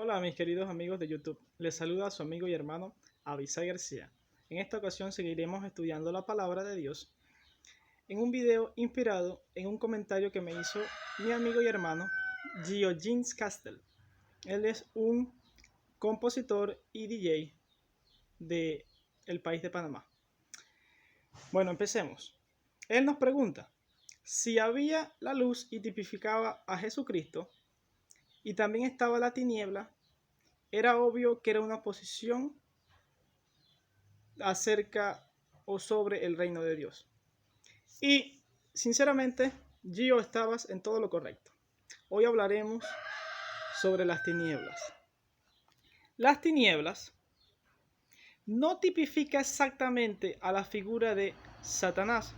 Hola mis queridos amigos de YouTube, les saluda a su amigo y hermano Abisai García. En esta ocasión seguiremos estudiando la palabra de Dios en un video inspirado en un comentario que me hizo mi amigo y hermano Diogenes Castel. Él es un compositor y DJ del país de Panamá. Bueno, empecemos. Él nos pregunta si había la luz y tipificaba a Jesucristo y también estaba la tiniebla. Era obvio que era una posición acerca o sobre el reino de Dios. Y sinceramente, Gio, estabas en todo lo correcto. Hoy hablaremos sobre las tinieblas. Las tinieblas no tipifica exactamente a la figura de Satanás.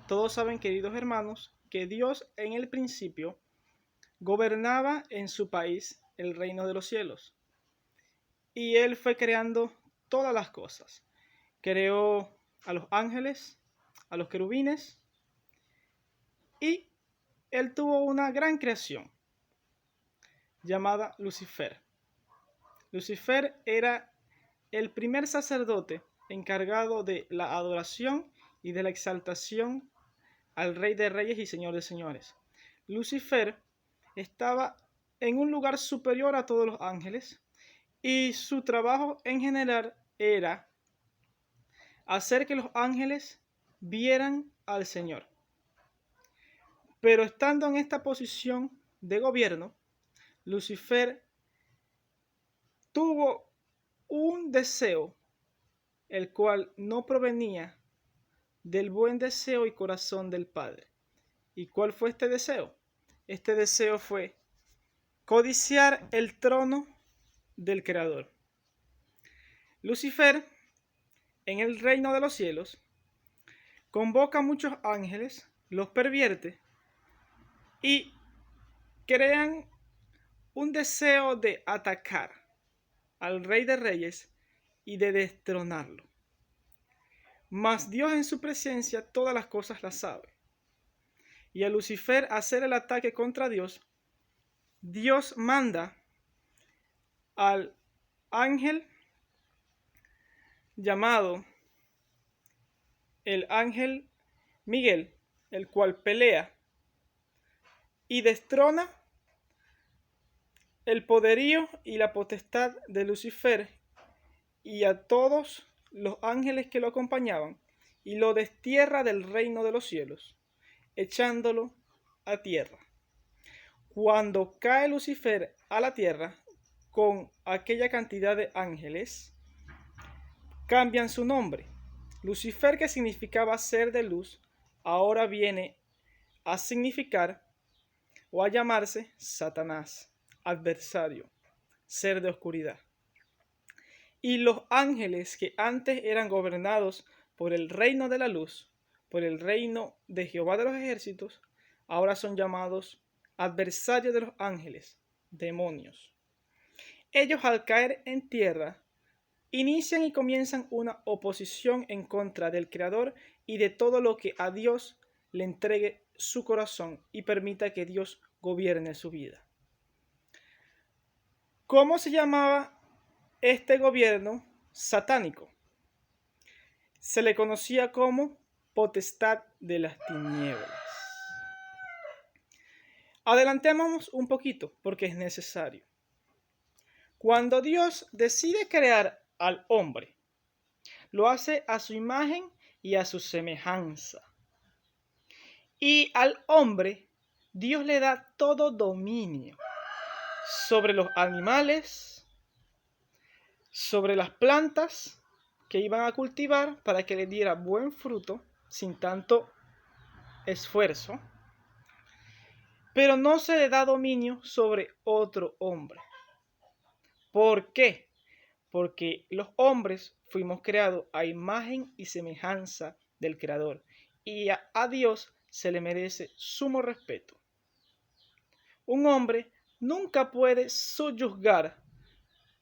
Todos saben, queridos hermanos, que Dios en el principio gobernaba en su país el reino de los cielos. Y Él fue creando todas las cosas. Creó a los ángeles, a los querubines, y Él tuvo una gran creación llamada Lucifer. Lucifer era el primer sacerdote encargado de la adoración y de la exaltación al Rey de Reyes y Señor de Señores. Lucifer estaba en un lugar superior a todos los ángeles y su trabajo en general era hacer que los ángeles vieran al Señor. Pero estando en esta posición de gobierno, Lucifer tuvo un deseo, el cual no provenía del buen deseo y corazón del Padre. ¿Y cuál fue este deseo? Este deseo fue codiciar el trono del Creador. Lucifer, en el reino de los cielos, convoca a muchos ángeles, los pervierte y crean un deseo de atacar al Rey de Reyes y de destronarlo. Mas Dios en su presencia todas las cosas las sabe. Y a Lucifer hacer el ataque contra Dios, Dios manda al ángel llamado el ángel Miguel, el cual pelea y destrona el poderío y la potestad de Lucifer y a todos los ángeles que lo acompañaban, y lo destierra del reino de los cielos, echándolo a tierra. Cuando cae Lucifer a la tierra con aquella cantidad de ángeles, cambian su nombre. Lucifer, que significaba ser de luz, ahora viene a significar o a llamarse Satanás, adversario, ser de oscuridad. Y los ángeles que antes eran gobernados por el reino de la luz, por el reino de Jehová de los ejércitos, ahora son llamados adversarios de los ángeles, demonios. Ellos, al caer en tierra, inician y comienzan una oposición en contra del Creador y de todo lo que a Dios le entregue su corazón y permita que Dios gobierne su vida. ¿Cómo se llamaba este gobierno satánico? Se le conocía como potestad de las tinieblas. Adelantémonos un poquito porque es necesario. Cuando Dios decide crear al hombre, lo hace a su imagen y a su semejanza. Y al hombre, Dios le da todo dominio sobre los animales, sobre las plantas que iban a cultivar para que le diera buen fruto sin tanto esfuerzo. Pero no se le da dominio sobre otro hombre. ¿Por qué? Porque los hombres fuimos creados a imagen y semejanza del Creador. Y a Dios se le merece sumo respeto. Un hombre nunca puede subyugar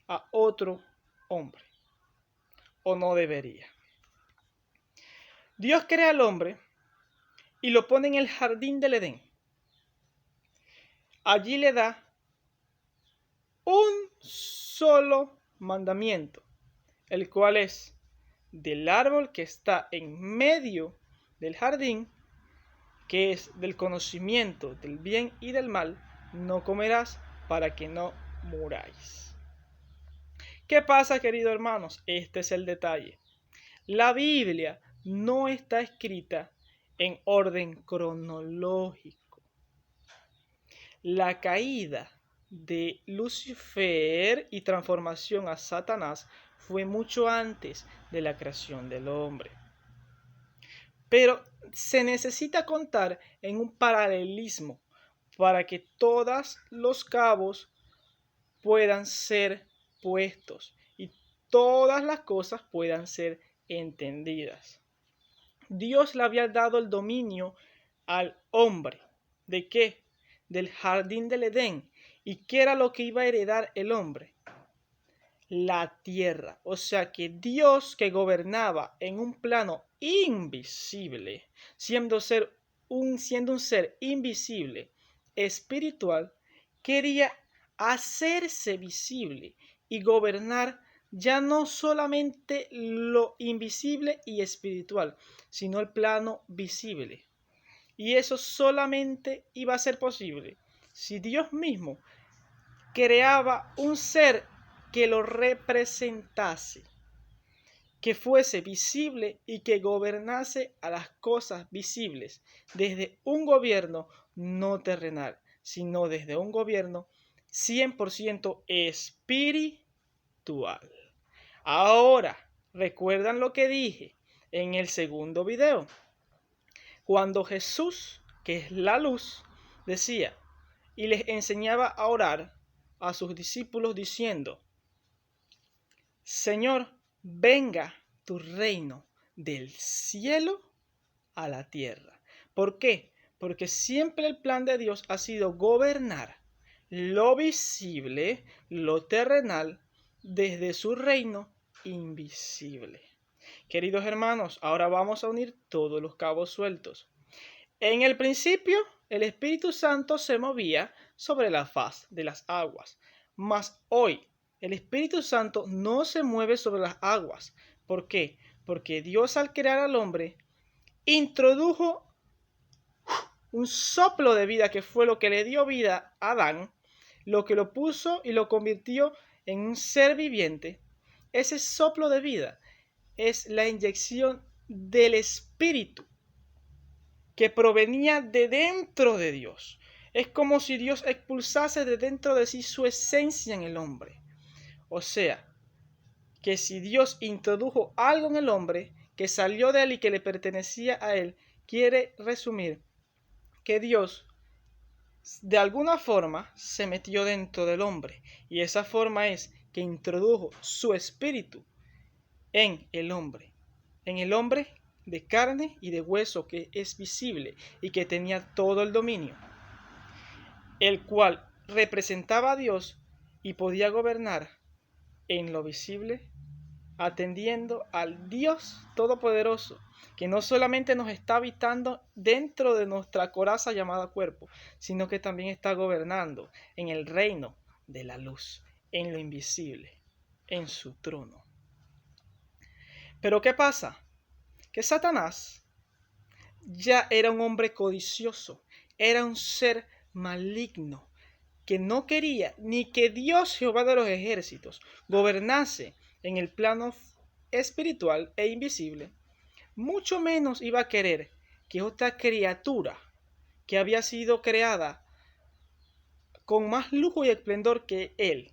a otro hombre. O no debería. Dios crea al hombre y lo pone en el jardín del Edén. Allí le da un solo mandamiento, el cual es: del árbol que está en medio del jardín, que es del conocimiento del bien y del mal, no comerás, para que no muráis. ¿Qué pasa, queridos hermanos? Este es el detalle. La Biblia no está escrita en orden cronológico. La caída de Lucifer y transformación a Satanás fue mucho antes de la creación del hombre. Pero se necesita contar en un paralelismo para que todos los cabos puedan ser puestos y todas las cosas puedan ser entendidas. Dios le había dado el dominio al hombre. ¿De qué? Del jardín del Edén. ¿Y qué era lo que iba a heredar el hombre? La tierra. O sea que Dios, que gobernaba en un plano invisible, siendo un ser invisible, espiritual, quería hacerse visible y gobernar ya no solamente lo invisible y espiritual, sino el plano visible. Y eso solamente iba a ser posible si Dios mismo creaba un ser que lo representase, que fuese visible y que gobernase a las cosas visibles desde un gobierno no terrenal, sino desde un gobierno 100% espiritual. Ahora, ¿recuerdan lo que dije en el segundo video? Cuando Jesús, que es la luz, decía y les enseñaba a orar a sus discípulos diciendo: Señor, venga tu reino del cielo a la tierra. ¿Por qué? Porque siempre el plan de Dios ha sido gobernar lo visible, lo terrenal, desde su reino invisible. Queridos hermanos, ahora vamos a unir todos los cabos sueltos. En el principio, el Espíritu Santo se movía sobre la faz de las aguas, mas hoy el Espíritu Santo no se mueve sobre las aguas. ¿Por qué? Porque Dios, al crear al hombre, introdujo un soplo de vida, que fue lo que le dio vida a Adán, lo que lo puso y lo convirtió en un ser viviente. Ese soplo de vida es la inyección del Espíritu que provenía de dentro de Dios. Es como si Dios expulsase de dentro de sí su esencia en el hombre. O sea, que si Dios introdujo algo en el hombre que salió de él y que le pertenecía a él, quiere resumir que Dios de alguna forma se metió dentro del hombre, y esa forma es que introdujo su espíritu en el hombre de carne y de hueso, que es visible y que tenía todo el dominio, el cual representaba a Dios y podía gobernar en lo visible, atendiendo al Dios Todopoderoso, que no solamente nos está habitando dentro de nuestra coraza llamada cuerpo, sino que también está gobernando en el reino de la luz, en lo invisible, en su trono. Pero ¿qué pasa? Que Satanás ya era un hombre codicioso, era un ser maligno, que no quería ni que Dios, Jehová de los ejércitos, gobernase en el plano espiritual e invisible, mucho menos iba a querer que otra criatura que había sido creada con más lujo y esplendor que él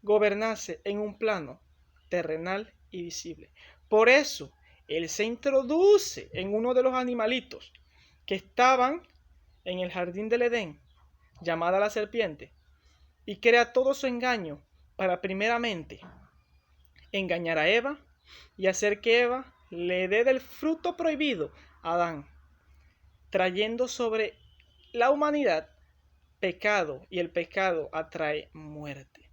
gobernase en un plano terrenal y visible. Por eso él se introduce en uno de los animalitos que estaban en el jardín del Edén, llamada la serpiente, y crea todo su engaño para primeramente engañar a Eva y hacer que Eva le dé del fruto prohibido a Adán, trayendo sobre la humanidad pecado, y el pecado atrae muerte.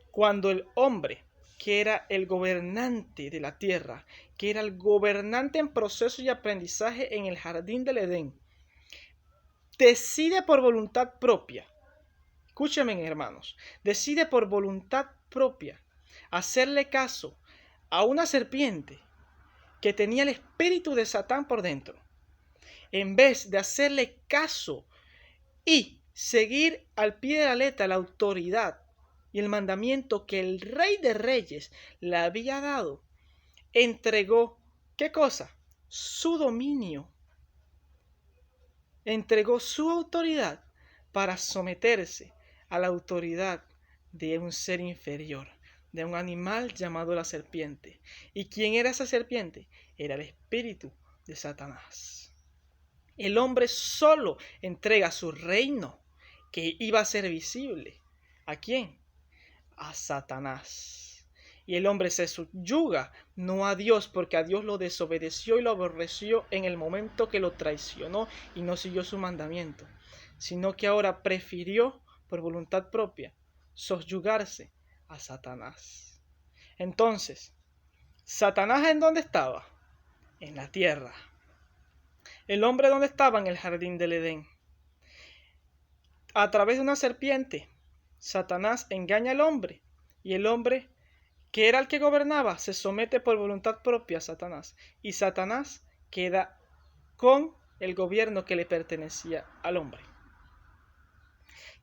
Cuando el hombre, que era el gobernante de la tierra, que era el gobernante en proceso y aprendizaje en el jardín del Edén, decide por voluntad propia escúchenme, hermanos, decide por voluntad propia hacerle caso a una serpiente que tenía el espíritu de Satán por dentro, en vez de hacerle caso y seguir al pie de la letra la autoridad y el mandamiento que el Rey de Reyes le había dado, entregó, ¿qué cosa? Su dominio. Entregó su autoridad para someterse a la autoridad de un ser inferior, de un animal llamado la serpiente. ¿Y quién era esa serpiente? Era el espíritu de Satanás. El hombre solo entrega su reino, que iba a ser visible. ¿A quién? A Satanás. Y el hombre se subyuga, no a Dios, porque a Dios lo desobedeció y lo aborreció en el momento que lo traicionó y no siguió su mandamiento, sino que ahora prefirió, por voluntad propia, subyugarse a Satanás. Entonces, ¿Satanás en dónde estaba? En la tierra. ¿El hombre dónde estaba? En el jardín del Edén. A través de una serpiente, Satanás engaña al hombre, y el hombre, que era el que gobernaba, se somete por voluntad propia a Satanás, y Satanás queda con el gobierno que le pertenecía al hombre.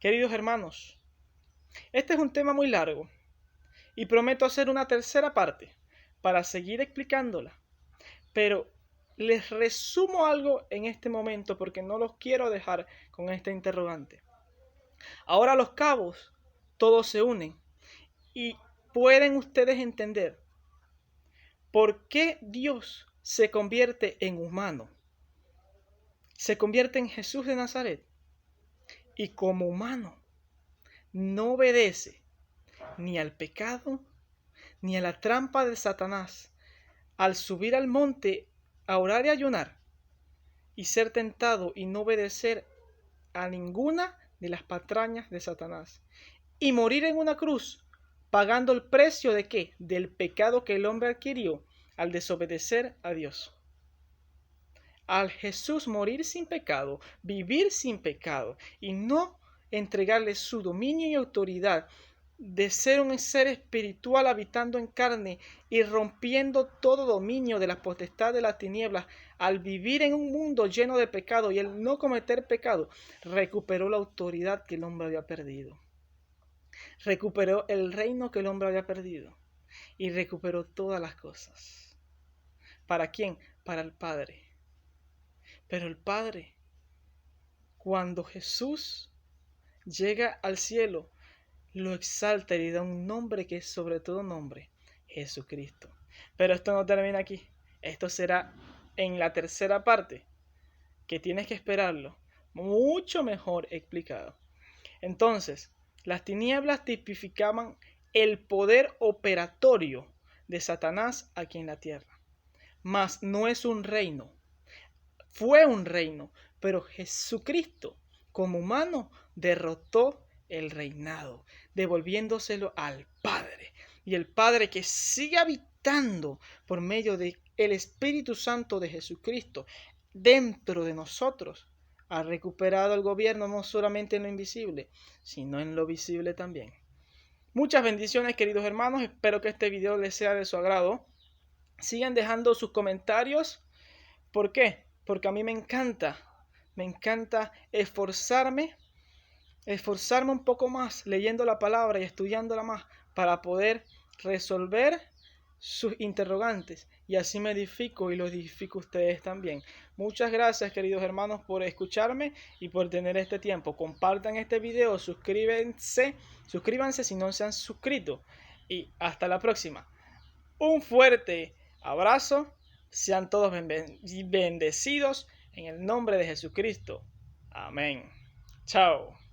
Queridos hermanos, este es un tema muy largo, y prometo hacer una tercera parte para seguir explicándola, pero les resumo algo en este momento porque no los quiero dejar con esta interrogante. Ahora los cabos todos se unen y pueden ustedes entender por qué Dios se convierte en humano. Se convierte en Jesús de Nazaret y como humano no obedece ni al pecado ni a la trampa de Satanás al subir al monte a orar y ayunar y ser tentado y no obedecer a ninguna de las patrañas de Satanás y morir en una cruz pagando el precio de ¿qué? Del pecado que el hombre adquirió al desobedecer a Dios. Al Jesús morir sin pecado, vivir sin pecado y no entregarle su dominio y autoridad de ser un ser espiritual habitando en carne y rompiendo todo dominio de la potestad de las tinieblas, al vivir en un mundo lleno de pecado y el no cometer pecado, recuperó la autoridad que el hombre había perdido. Recuperó el reino que el hombre había perdido y recuperó todas las cosas. ¿Para quién? Para el Padre. Pero el Padre, cuando Jesús llega al cielo, lo exalta y le da un nombre que es sobre todo nombre, Jesucristo. Pero esto no termina aquí. Esto será en la tercera parte, que tienes que esperarlo, mucho mejor explicado. Entonces, las tinieblas tipificaban el poder operatorio de Satanás aquí en la tierra. Mas no es un reino. Fue un reino, pero Jesucristo, como humano, derrotó el reinado, devolviéndoselo al Padre. Y el Padre, que sigue habitando por medio del Espíritu Santo de Jesucristo dentro de nosotros, ha recuperado el gobierno no solamente en lo invisible, sino en lo visible también. Muchas bendiciones, queridos hermanos. Espero que este video les sea de su agrado. Sigan dejando sus comentarios. ¿Por qué? Porque a mí me encanta esforzarme un poco más leyendo la palabra y estudiándola más para poder resolver sus interrogantes y así me edifico y los edifico a ustedes también. Muchas gracias, queridos hermanos, por escucharme y por tener este tiempo. Compartan este video, suscríbanse si no se han suscrito y hasta la próxima. Un fuerte abrazo, sean todos bendecidos en el nombre de Jesucristo. Amén. Chao.